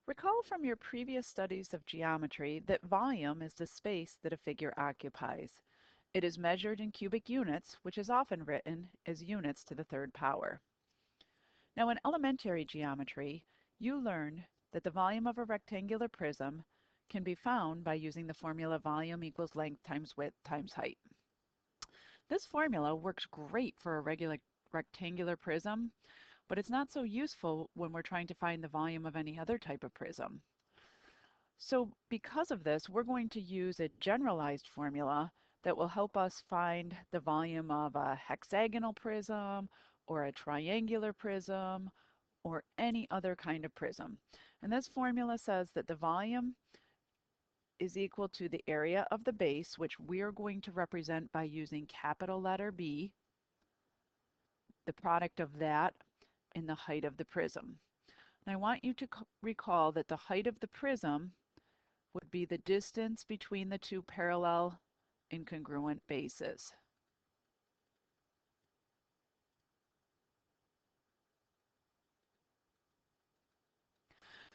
Recall from your previous studies of geometry that volume is the space that a figure occupies. It is measured in cubic units, which is often written as units to the third power. Now in elementary geometry, you learned that the volume of a rectangular prism can be found by using the formula volume equals length times width times height. This formula works great for a regular rectangular prism, but it's not so useful when we're trying to find the volume of any other type of prism. So because of this, we're going to use a generalized formula that will help us find the volume of a hexagonal prism or a triangular prism or any other kind of prism. And this formula says that the volume is equal to the area of the base, which we are going to represent by using capital letter B, the product of that, and the height of the prism. And I want you to recall that the height of the prism would be the distance between the two parallel incongruent bases.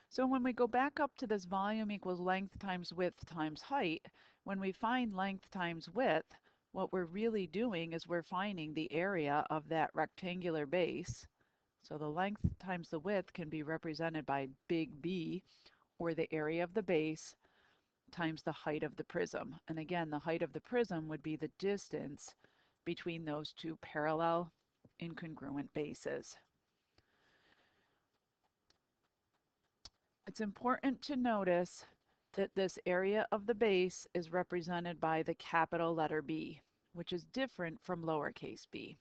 So when we go back up to this volume equals length times width times height, when we find length times width, what we're really doing is we're finding the area of that rectangular base. So the length times the width can be represented by big B, or the area of the base, times the height of the prism. And again, the height of the prism would be the distance between those two parallel incongruent bases. It's important to notice that this area of the base is represented by the capital letter B, which is different from lowercase b.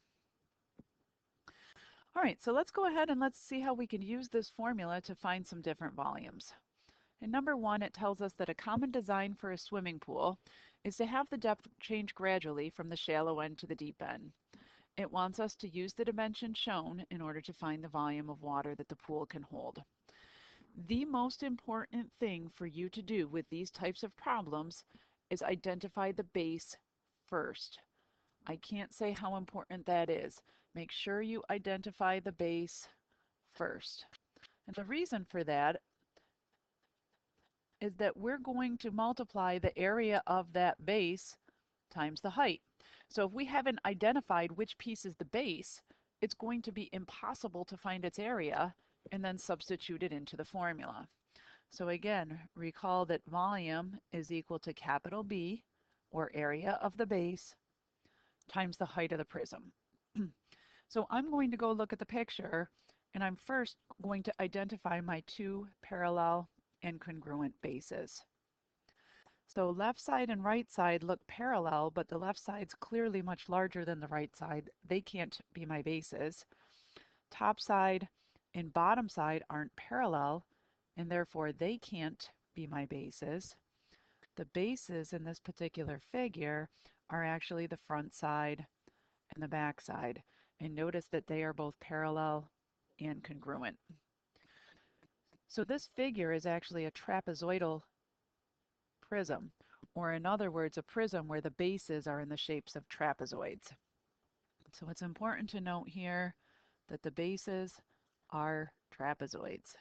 All right, so let's go ahead and let's see how we can use this formula to find some different volumes. In number one, it tells us that a common design for a swimming pool is to have the depth change gradually from the shallow end to the deep end. It wants us to use the dimensions shown in order to find the volume of water that the pool can hold. The most important thing for you to do with these types of problems is identify the base first. I can't say how important that is. Make sure you identify the base first. And the reason for that is that we're going to multiply the area of that base times the height. So if we haven't identified which piece is the base, it's going to be impossible to find its area and then substitute it into the formula. So again, recall that volume is equal to capital B, or area of the base, times the height of the prism. So I'm going to go look at the picture, and I'm first going to identify my two parallel incongruent bases. So left side and right side look parallel, but the left side's clearly much larger than the right side. They can't be my bases. Top side and bottom side aren't parallel, and therefore they can't be my bases. The bases in this particular figure are actually the front side and the back side. And notice that they are both parallel and congruent. So this figure is actually a trapezoidal prism, or in other words, a prism where the bases are in the shapes of trapezoids. So it's important to note here that the bases are trapezoids.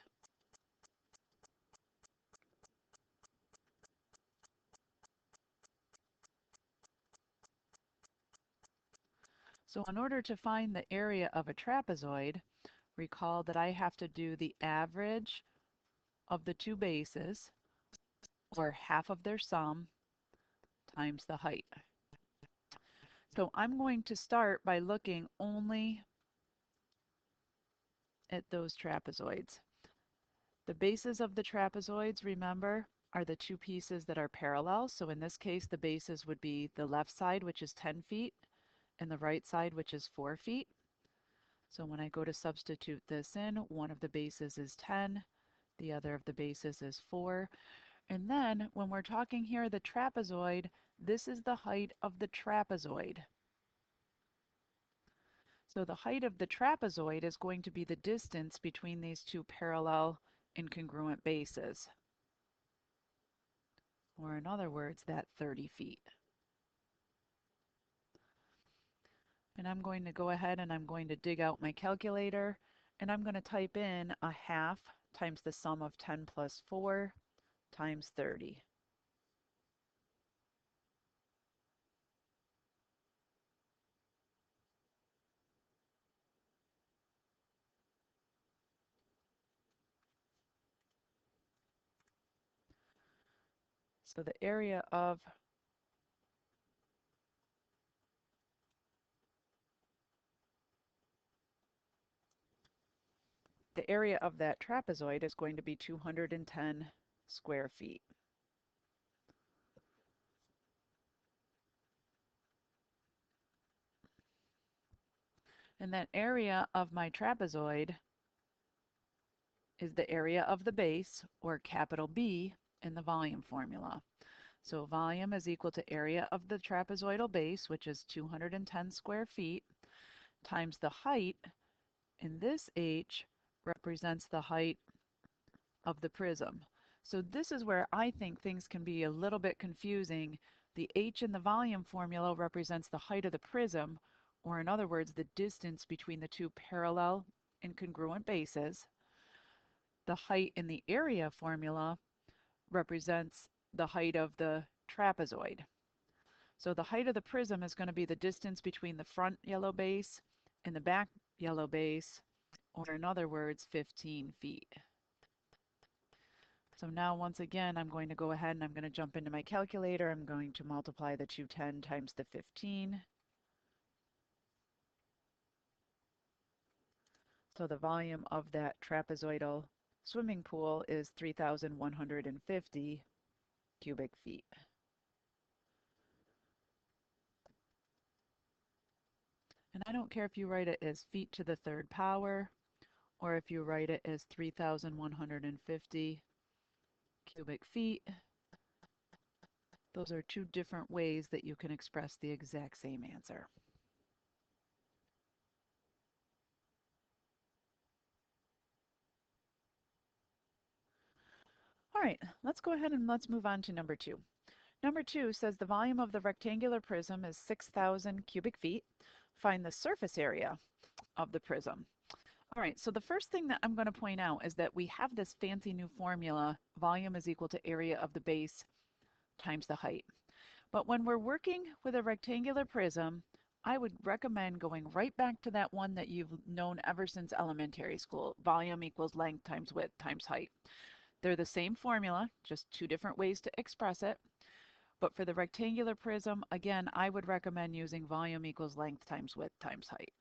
So in order to find the area of a trapezoid, recall that I have to do the average of the two bases, or half of their sum, times the height. So I'm going to start by looking only at those trapezoids. The bases of the trapezoids, remember, are the two pieces that are parallel. So in this case, the bases would be the left side, which is 10 feet, and the right side, which is 4 feet. So when I go to substitute this in, one of the bases is 10, the other of the bases is 4. And then when we're talking here the trapezoid, this is the height of the trapezoid. So the height of the trapezoid is going to be the distance between these two parallel incongruent bases. Or in other words, that 30 feet. And I'm going to go ahead and I'm going to dig out my calculator, and I'm going to type in a half times the sum of 10 plus 4 times 30. So the area of that trapezoid is going to be 210 square feet. And that area of my trapezoid is the area of the base, or capital B, in the volume formula. So volume is equal to area of the trapezoidal base, which is 210 square feet, times the height, and this h represents the height of the prism. So this is where I think things can be a little bit confusing. The h in the volume formula represents the height of the prism, or in other words, the distance between the two parallel and congruent bases. The height in the area formula represents the height of the trapezoid. So the height of the prism is going to be the distance between the front yellow base and the back yellow base, or in other words, 15 feet. So now once again, I'm going to go ahead and I'm going to jump into my calculator. I'm going to multiply the 210 times the 15. So the volume of that trapezoidal swimming pool is 3,150 cubic feet. And I don't care if you write it as feet to the third power, or if you write it as 3,150 cubic feet. Those are two different ways that you can express the exact same answer. All right, let's go ahead and let's move on to number 2. Number 2 says the volume of the rectangular prism is 6,000 cubic feet. Find the surface area of the prism. All right, so the first thing that I'm going to point out is that we have this fancy new formula, volume is equal to area of the base times the height. But when we're working with a rectangular prism, I would recommend going right back to that one that you've known ever since elementary school, volume equals length times width times height. They're the same formula, just two different ways to express it. But for the rectangular prism, again, I would recommend using volume equals length times width times height.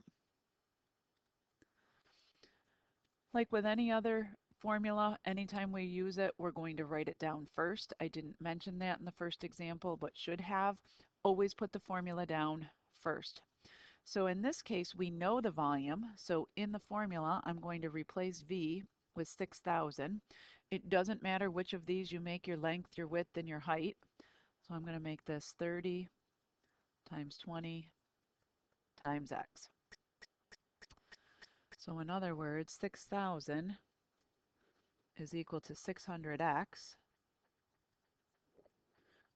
Like with any other formula, anytime we use it, we're going to write it down first. I didn't mention that in the first example, but should have. Always put the formula down first. So in this case, we know the volume. So in the formula, I'm going to replace V with 6,000. It doesn't matter which of these you make your length, your width, and your height. So I'm going to make this 30 times 20 times x. So in other words, 6,000 is equal to 600x,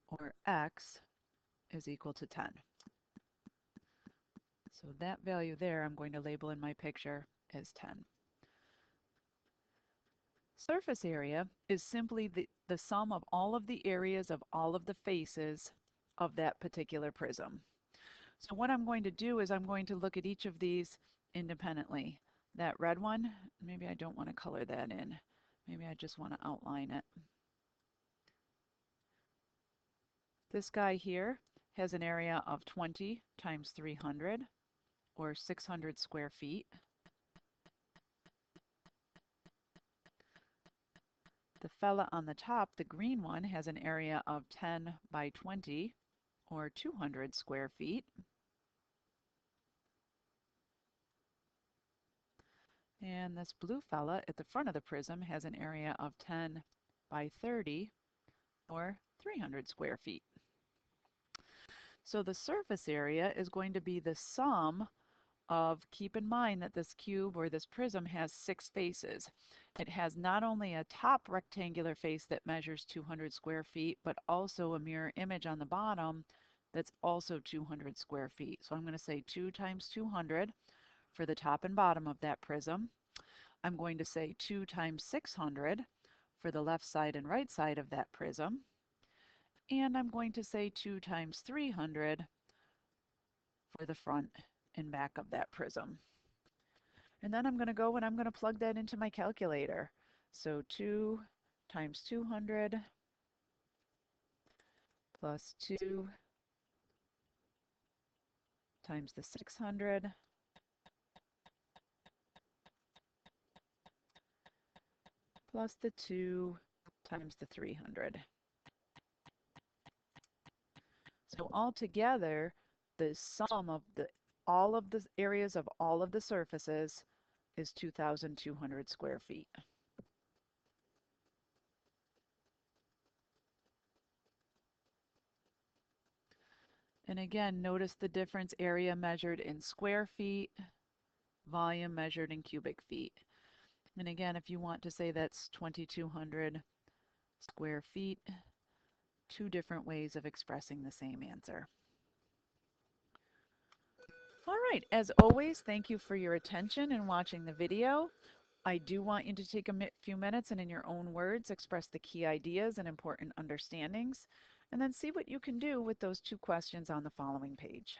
or x is equal to 10. So that value there I'm going to label in my picture as 10. Surface area is simply the sum of all of the areas of all of the faces of that particular prism. So what I'm going to do is I'm going to look at each of these independently. That red one, maybe I don't want to color that in. Maybe I just want to outline it. This guy here has an area of 20 times 300, or 600 square feet. The fella on the top, the green one, has an area of 10 by 20, or 200 square feet. And this blue fella at the front of the prism has an area of 10 by 30, or 300 square feet. So the surface area is going to be the sum of, keep in mind that this cube or this prism has 6 faces. It has not only a top rectangular face that measures 200 square feet, but also a mirror image on the bottom that's also 200 square feet. So I'm going to say 2 times 200 for the top and bottom of that prism. I'm going to say 2 times 600 for the left side and right side of that prism. And I'm going to say 2 times 300 for the front and back of that prism. And then I'm going to go and I'm going to plug that into my calculator. So 2 times 200 plus 2 times the 600 plus the 2 times the 300. So altogether, the sum of all of the areas of all of the surfaces is 2,200 square feet. And again, notice the difference: area measured in square feet, volume measured in cubic feet. And again, if you want to say that's 2,200 square feet, two different ways of expressing the same answer. All right, as always, thank you for your attention and watching the video. I do want you to take a few minutes and in your own words express the key ideas and important understandings, and then see what you can do with those two questions on the following page.